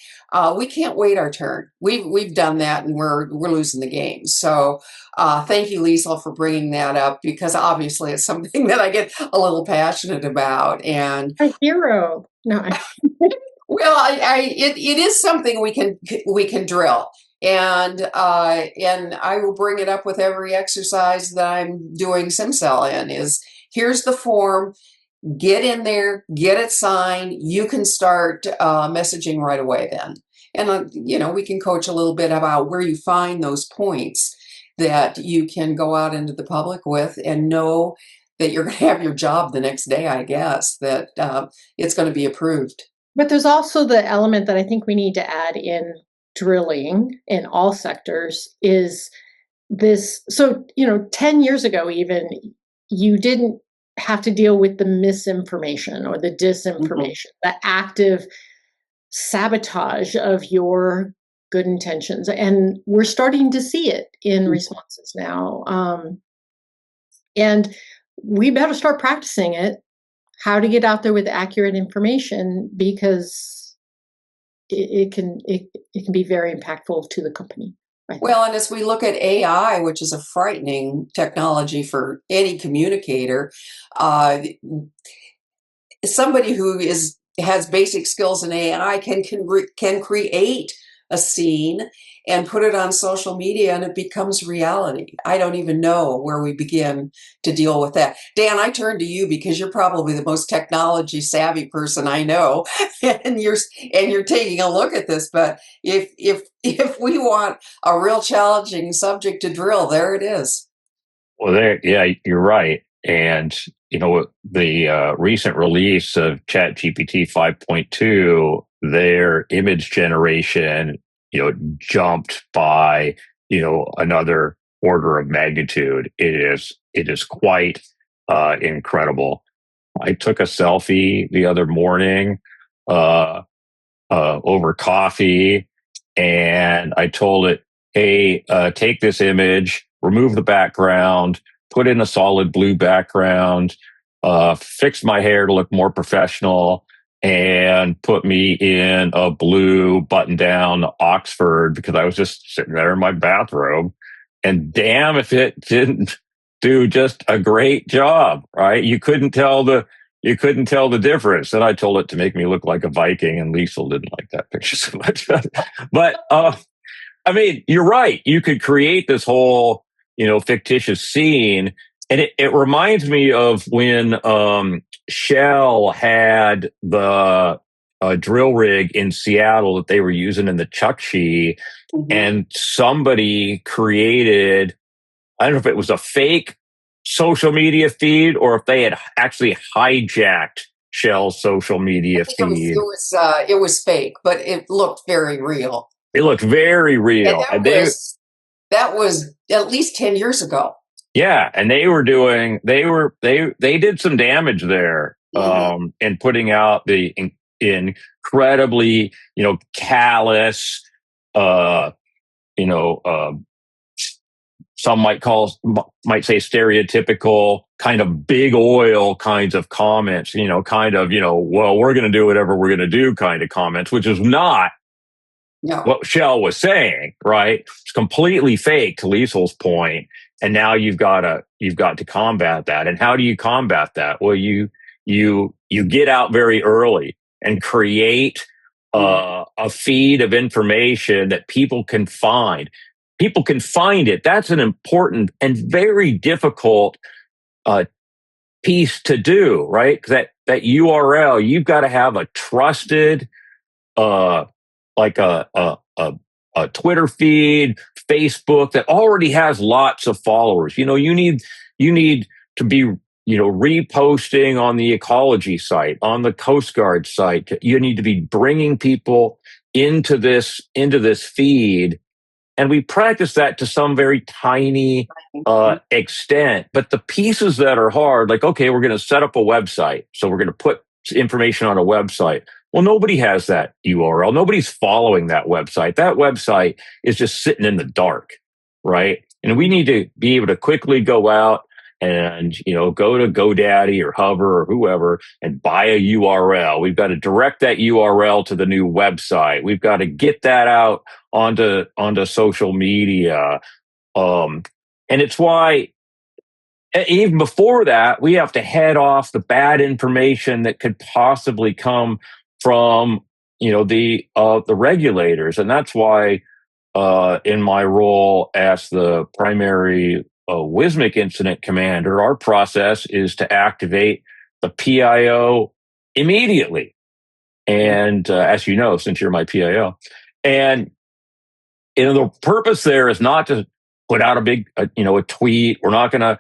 we can't wait our turn. We've done that, and we're losing the game. So thank you, Liesl, for bringing that up, because obviously it's something that I get a little passionate about. And a hero. No. Well, it is something we can drill, and I will bring it up with every exercise that I'm doing SimCell in. Is here's the form. Get in there, get it signed. You can start messaging right away then. And, we can coach a little bit about where you find those points that you can go out into the public with and know that you're going to have your job the next day, I guess, that it's going to be approved. But there's also the element that I think we need to add in drilling in all sectors is this. So, 10 years ago, even, you didn't have to deal with the misinformation or the disinformation, the active sabotage of your good intentions. And we're starting to see it in responses now. And we better start practicing it, how to get out there with accurate information, because it can be very impactful to the company. Well, and as we look at AI, which is a frightening technology for any communicator, somebody who has basic skills in AI can create a scene and put it on social media, and it becomes reality. I don't even know where we begin to deal with that. Dan, I turn to you because you're probably the most technology savvy person I know, and you're taking a look at this. But if we want a real challenging subject to drill, there it is. Well, you're right. And the recent release of ChatGPT 5.2, their image generation, jumped by, another order of magnitude. It is quite incredible. I took a selfie the other morning over coffee, and I told it, hey, take this image, remove the background, put in a solid blue background, fix my hair to look more professional, and put me in a blue button-down Oxford because I was just sitting there in my bathrobe. And damn if it didn't do just a great job, right? You couldn't tell the difference. And I told it to make me look like a Viking, and Liesl didn't like that picture so much. But I mean, you're right. You could create this whole, fictitious scene. And it reminds me of when Shell had the drill rig in Seattle that they were using in the Chukchi, and somebody created, I don't know if it was a fake social media feed or if they had actually hijacked Shell's social media feed. It was fake, but it looked very real. It looked very real. And that was at least 10 years ago. Yeah, and they did some damage there, and putting out the incredibly, callous, some might say stereotypical kind of big oil kinds of comments, well, we're going to do whatever we're going to do kind of comments, which is not what Shell was saying, right? It's completely fake, to Liesl's point. And now you've got to combat that. And how do you combat that? Well, you get out very early and create a feed of information that people can find. People can find it. That's an important and very difficult piece to do, right? That URL, you've got to have a trusted, like a Twitter feed, Facebook that already has lots of followers. You need to be, reposting on the ecology site, on the Coast Guard site. You need to be bringing people into this feed. And we practice that to some very tiny extent. But the pieces that are hard, like, okay, we're going to set up a website. So we're going to put information on a website. Well, nobody has that URL. Nobody's following that website. That website is just sitting in the dark, right? And we need to be able to quickly go out and, go to GoDaddy or Hover or whoever and buy a URL. We've got to direct that URL to the new website. We've got to get that out onto social media. And it's why even before that, we have to head off the bad information that could possibly come from, the regulators. And that's why in my role as the primary WSMIC incident commander, our process is to activate the PIO immediately. And as you know, since you're my PIO, and the purpose there is not to put out a big, a tweet. We're not going to,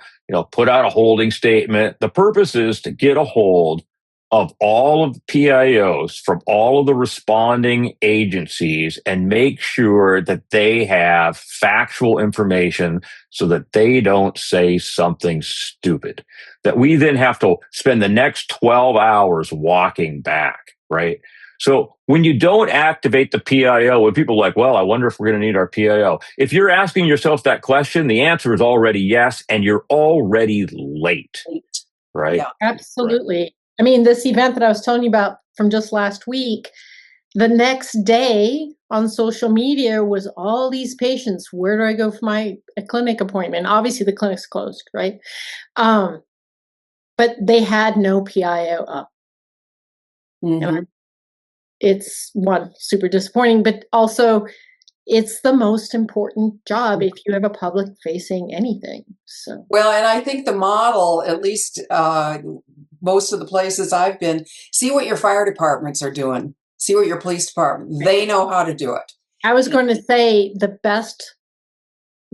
put out a holding statement. The purpose is to get a hold of all of the PIOs from all of the responding agencies and make sure that they have factual information so that they don't say something stupid that we then have to spend the next 12 hours walking back, right? So when you don't activate the PIO, when people are like, well, I wonder if we're going to need our PIO. If you're asking yourself that question, the answer is already yes, and you're already late, right? Yeah, absolutely. Right. I mean, this event that I was telling you about from just last week, the next day on social media was all these patients. Where do I go for my clinic appointment? Obviously, the clinic's closed, right? But they had no PIO up. And it's super disappointing, but also it's the most important job if you have a public facing anything. So well, and I think the model, at least most of the places I've been, see what your fire departments are doing. See what your police department, they know how to do it. I was going to say the best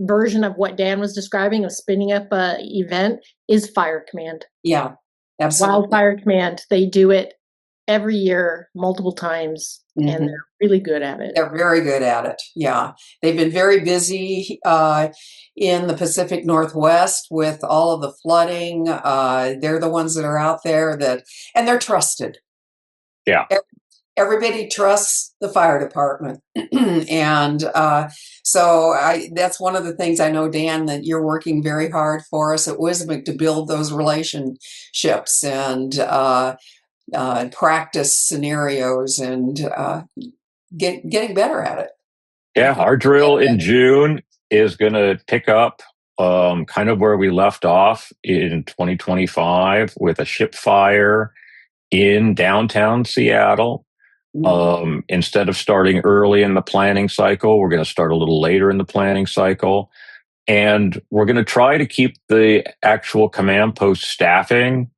version of what Dan was describing of spinning up an event is Fire Command. Yeah, absolutely. Wildfire Command. They do it every year, multiple times, and they're really good at it. They're very good at it. Yeah. They've been very busy in the Pacific Northwest with all of the flooding. They're the ones that are out there and they're trusted. Yeah. Everybody trusts the fire department. And so that's one of the things I know, Dan, that you're working very hard for us at WSMIC to build those relationships. And practice scenarios and getting better at it. Yeah, our drill in June is going to pick up kind of where we left off in 2025 with a ship fire in downtown Seattle. Instead of starting early in the planning cycle, we're going to start a little later in the planning cycle. And we're going to try to keep the actual command post staffing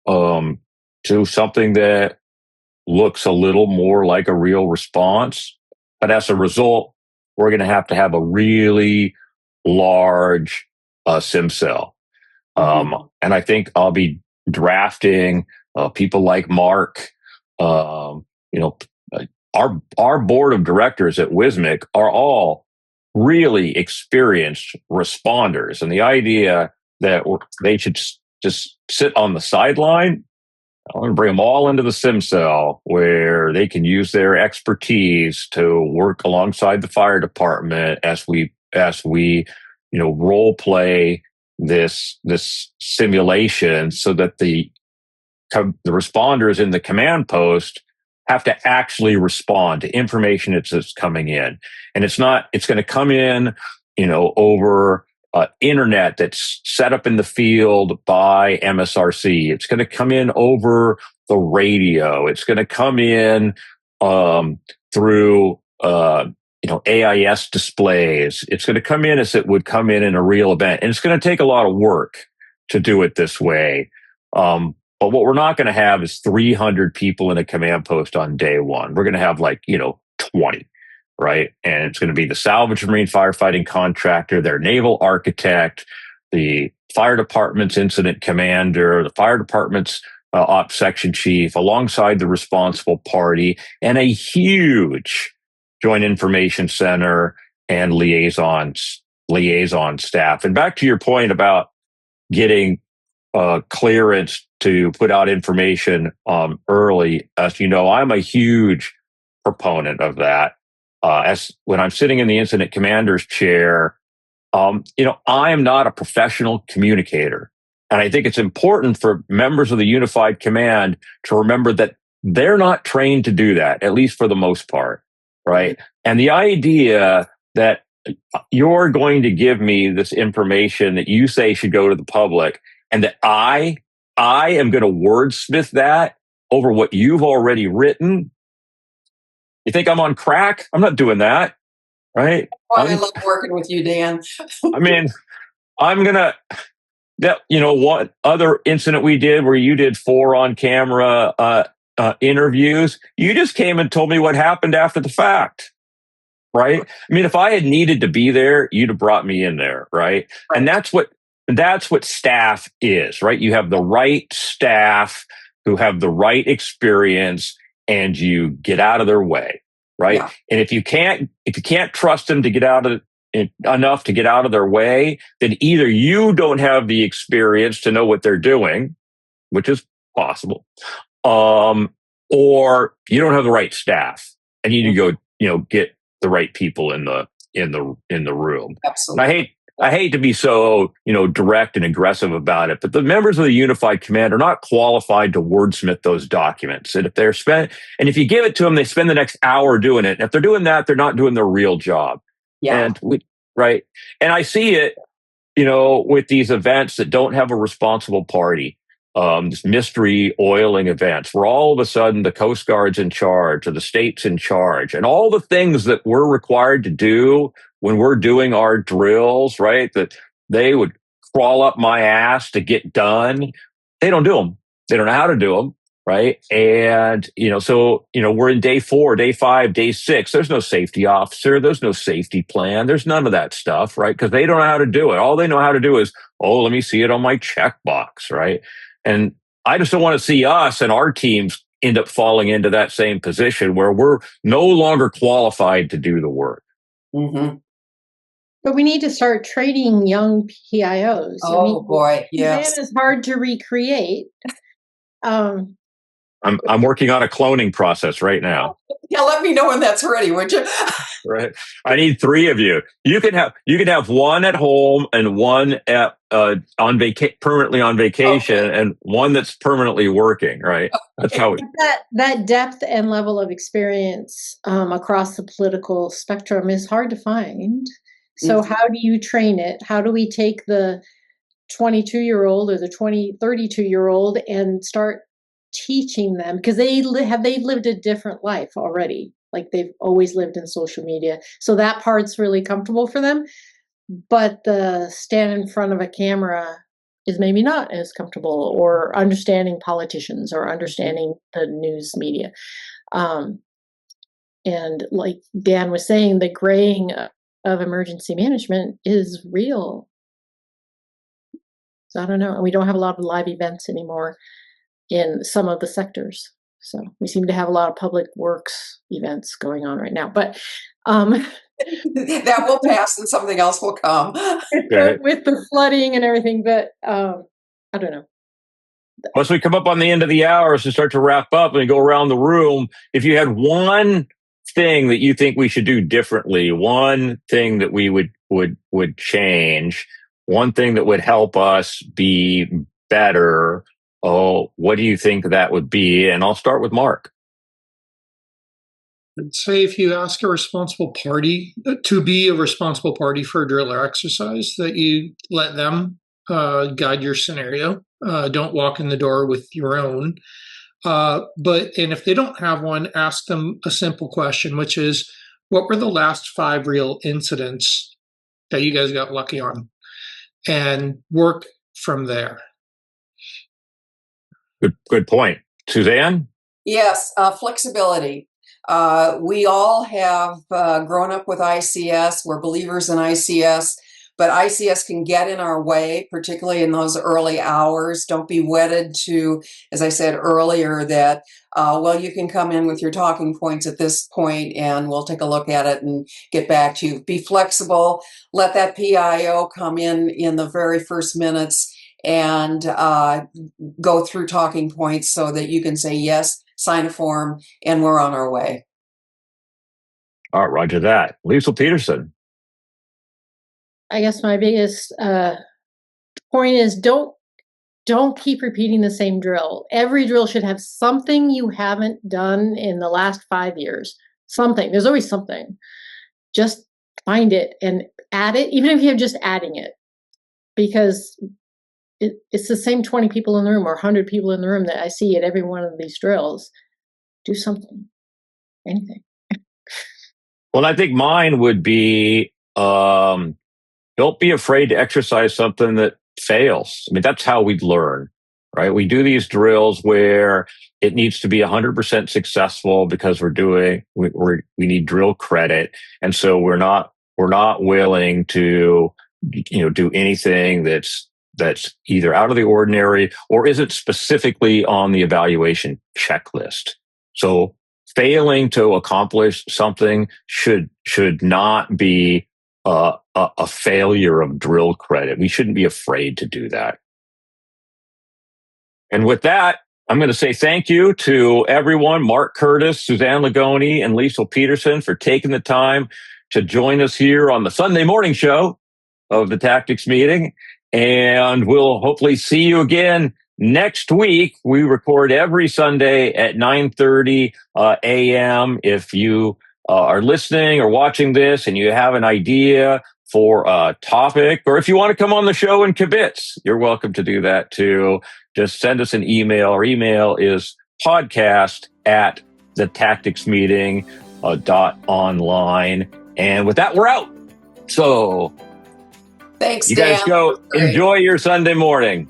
to something that looks a little more like a real response. But as a result, we're going to have a really large sim cell. And I think I'll be drafting people like Mark. You know, our board of directors at Wismic are all really experienced responders. And the idea that they should just sit on the sideline, I want to bring them all into the sim cell where they can use their expertise to work alongside the fire department as we role play this simulation, so that the responders in the command post have to actually respond to information that's coming in. And it's going to come in, over internet that's set up in the field by MSRC. It's going to come in over the radio. It's going to come in through AIS displays. It's going to come in as it would come in a real event. And it's going to take a lot of work to do it this way. But what we're not going to have is 300 people in a command post on day one. We're going to have 20, right? And it's going to be the salvage marine firefighting contractor, their naval architect, the fire department's incident commander, the fire department's ops section chief, alongside the responsible party, and a huge joint information center and liaison staff. And back to your point about getting clearance to put out information early. As you know, I'm a huge proponent of that. As when I'm sitting in the incident commander's chair, I am not a professional communicator. And I think it's important for members of the unified command to remember that they're not trained to do that, at least for the most part, right? And the idea that you're going to give me this information that you say should go to the public, and that I am going to wordsmith that over what you've already written. You think I'm on crack? I'm not doing that, right? I love working with you, Dan. I mean, I'm going to, what other incident we did where you did 4 on camera interviews, you just came and told me what happened after the fact, right? I mean, if I had needed to be there, you'd have brought me in there, right? And that's what staff is, right? You have the right staff who have the right experience, and you get out of their way, right? Yeah. And if you can't trust them to get out of enough to get out of their way, then either you don't have the experience to know what they're doing, which is possible, or you don't have the right staff, and you need to go, get the right people in the room. Absolutely. And I hate to be so, direct and aggressive about it, but the members of the unified command are not qualified to wordsmith those documents. And if you give it to them, they spend the next hour doing it. And if they're doing that, they're not doing their real job. Yeah. Right. And I see it, with these events that don't have a responsible party, this mystery oiling events, where all of a sudden the Coast Guard's in charge or the state's in charge, and all the things that we're required to do when we're doing our drills, right, that they would crawl up my ass to get done. They don't do them. They don't know how to do them, right? And, so, we're in day 4, day 5, day 6. There's no safety officer. There's no safety plan. There's none of that stuff, right? Because they don't know how to do it. All they know how to do is, let me see it on my checkbox, right? And I just don't want to see us and our teams end up falling into that same position where we're no longer qualified to do the work. Mm-hmm. But we need to start training young PIOs. Oh, boy, yes. That is hard to recreate. I'm working on a cloning process right now. Yeah, let me know when that's ready, would you? Right. I need 3 of you. You can have one at home and one at permanently on vacation, Okay. and one that's permanently working. Right. That's how. That depth and level of experience across the political spectrum is hard to find. So how do you train it? How do we take the 22-year-old or the 32-year-old and start teaching them, because they've lived a different life already, like they've always lived in social media, so that part's really comfortable for them, but the stand in front of a camera is maybe not as comfortable, or understanding politicians or understanding the news media. And like Dan was saying, the graying of emergency management is real. So I don't know. And we don't have a lot of live events anymore in some of the sectors. So we seem to have a lot of public works events going on right now. But that will pass and something else will come. with the flooding and everything. But I don't know. Once we come up on the end of the hour, to start to wrap up and go around the room, if you had one thing that you think we should do differently, one thing that we would change, one thing that would help us be better, what do you think that would be? And I'll start with Mark. I'd say if you ask a responsible party to be a responsible party for a drill or exercise, that you let them guide your scenario. Don't walk in the door with your own. And if they don't have one, ask them a simple question, which is, what were the last 5 real incidents that you guys got lucky on? And work from there. Good point. Suzanne? Yes, flexibility. We all have grown up with ICS. We're believers in ICS, but ICS can get in our way, particularly in those early hours. Don't be wedded to, as I said earlier, that, you can come in with your talking points at this point and we'll take a look at it and get back to you. Be flexible. Let that PIO come in the very first minutes and go through talking points so that you can say yes, sign a form, and we're on our way. All right, roger that. Liesl Peterson. I guess my biggest point is don't keep repeating the same drill. Every drill should have something you haven't done in the last 5 years. Something. There's always something. Just find it and add it, even if you're just adding it, because it's the same 20 people in the room or 100 people in the room that I see at every one of these drills. Do something, anything. Well, I think mine would be, don't be afraid to exercise something that fails. I mean, that's how we learn, right? We do these drills where it needs to be 100% successful because we need drill credit. And so we're not willing to, do anything that's either out of the ordinary or isn't specifically on the evaluation checklist. So failing to accomplish something should not be a failure of drill credit. We shouldn't be afraid to do that. And with that, I'm going to say thank you to everyone, Mark Curtis, Suzanne Lagoni, and Liesl Peterson, for taking the time to join us here on the Sunday morning show of the Tactics Meeting. And we'll hopefully see you again next week. We record every Sunday at 9:30 a.m. If you are listening or watching this and you have an idea for a topic, or if you want to come on the show and kibitz, you're welcome to do that too. Just send us an email. Our email is podcast@thetacticsmeeting.online. And with that, we're out. So Thanks, you Dan. guys go enjoy your Sunday morning.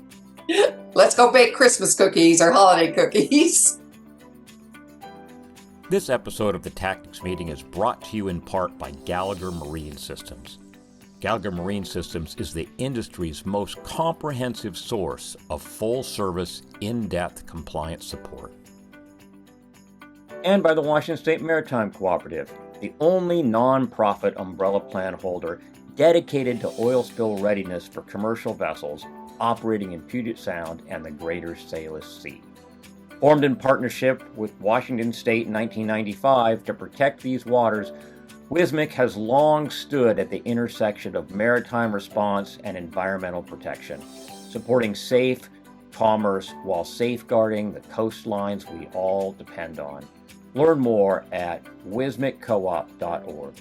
Let's go bake Christmas cookies or holiday cookies. This episode of the Tactics Meeting is brought to you in part by Gallagher Marine Systems. Gallagher Marine Systems is the industry's most comprehensive source of full-service, in-depth compliance support. And by the Washington State Maritime Cooperative, the only nonprofit umbrella plan holder dedicated to oil spill readiness for commercial vessels operating in Puget Sound and the Greater Salish Sea. Formed in partnership with Washington State in 1995 to protect these waters, WSMIC has long stood at the intersection of maritime response and environmental protection, supporting safe commerce while safeguarding the coastlines we all depend on. Learn more at wismiccoop.org.